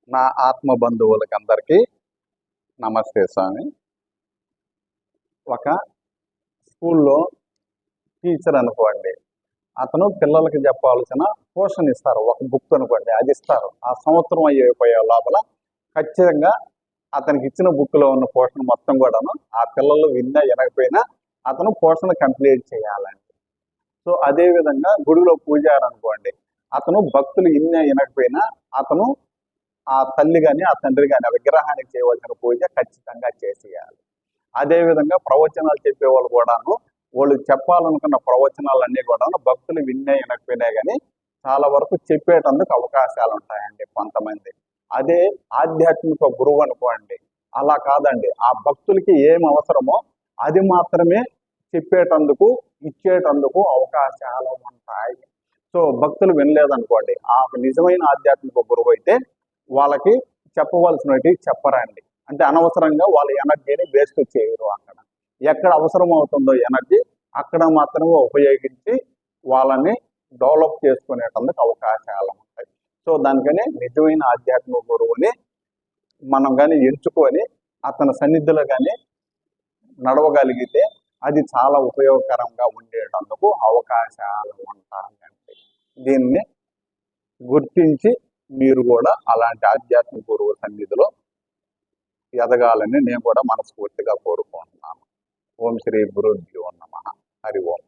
నా ఆత్మ బంధువులకి అందరికీ నమస్తే స్వామి. ఒక స్కూల్లో టీచర్ అనుకోండి, అతను పిల్లలకి చెప్పాల్సిన పోషన్ ఇస్తారు. ఒక బుక్ అనుకోండి, అది ఇస్తారు. ఆ సంవత్సరం అయిపోయే లోపల ఖచ్చితంగా అతనికి ఇచ్చిన బుక్లో ఉన్న పోషన్ మొత్తం కూడాను ఆ పిల్లలు విన్నా వినకపోయినా అతను పోషన్ కంప్లీట్ చేయాలండి. సో అదేవిధంగా గుడిలో పూజారి అనుకోండి, అతను భక్తులు విన్నా వినకపోయినా అతను ఆ తల్లి కానీ ఆ తండ్రి కానీ ఆ విగ్రహానికి చేయవలసిన పూజ ఖచ్చితంగా చేసేయాలి. అదేవిధంగా ప్రవచనాలు చెప్పేవాళ్ళు కూడాను వాళ్ళు చెప్పాలనుకున్న ప్రవచనాలన్నీ కూడాను భక్తులు విన్నా వినకపోయినా కానీ చాలా వరకు చెప్పేటందుకు అవకాశాలు ఉంటాయండి కొంతమంది. అదే ఆధ్యాత్మిక గురువు అనుకోండి, అలా కాదండి. ఆ భక్తులకి ఏం అవసరమో అది మాత్రమే చెప్పేటందుకు ఇచ్చేటందుకు అవకాశాలు ఉంటాయి. సో భక్తులు వినలేదనుకోండి, ఆ నిజమైన ఆధ్యాత్మిక గురువు అయితే వాళ్ళకి చెప్పవలసినవి చెప్పరండి. అంటే అనవసరంగా వాళ్ళ ఎనర్జీని వేస్ట్ చేయరు. అక్కడ ఎక్కడ అవసరం అవుతుందో ఎనర్జీ అక్కడ మాత్రమే ఉపయోగించి వాళ్ళని డెవలప్ చేసుకునేటందుకు అవకాశాలు ఉంటాయి. సో దానికని నిజమైన ఆధ్యాత్మిక గురువుని మనం కానీ ఎంచుకొని అతని సన్నిధిలో కానీ నడవగలిగితే అది చాలా ఉపయోగకరంగా ఉండేటందుకు అవకాశాలు ఉంటాయండి. దీన్ని గుర్తించి మీరు కూడా అలాంటి ఆధ్యాత్మిక గురువు సన్నిధిలో ఎదగాలని నేను కూడా మనస్ఫూర్తిగా కోరుకుంటున్నాను. ఓం శ్రీ గురుభ్యో నమః. హరి ఓం.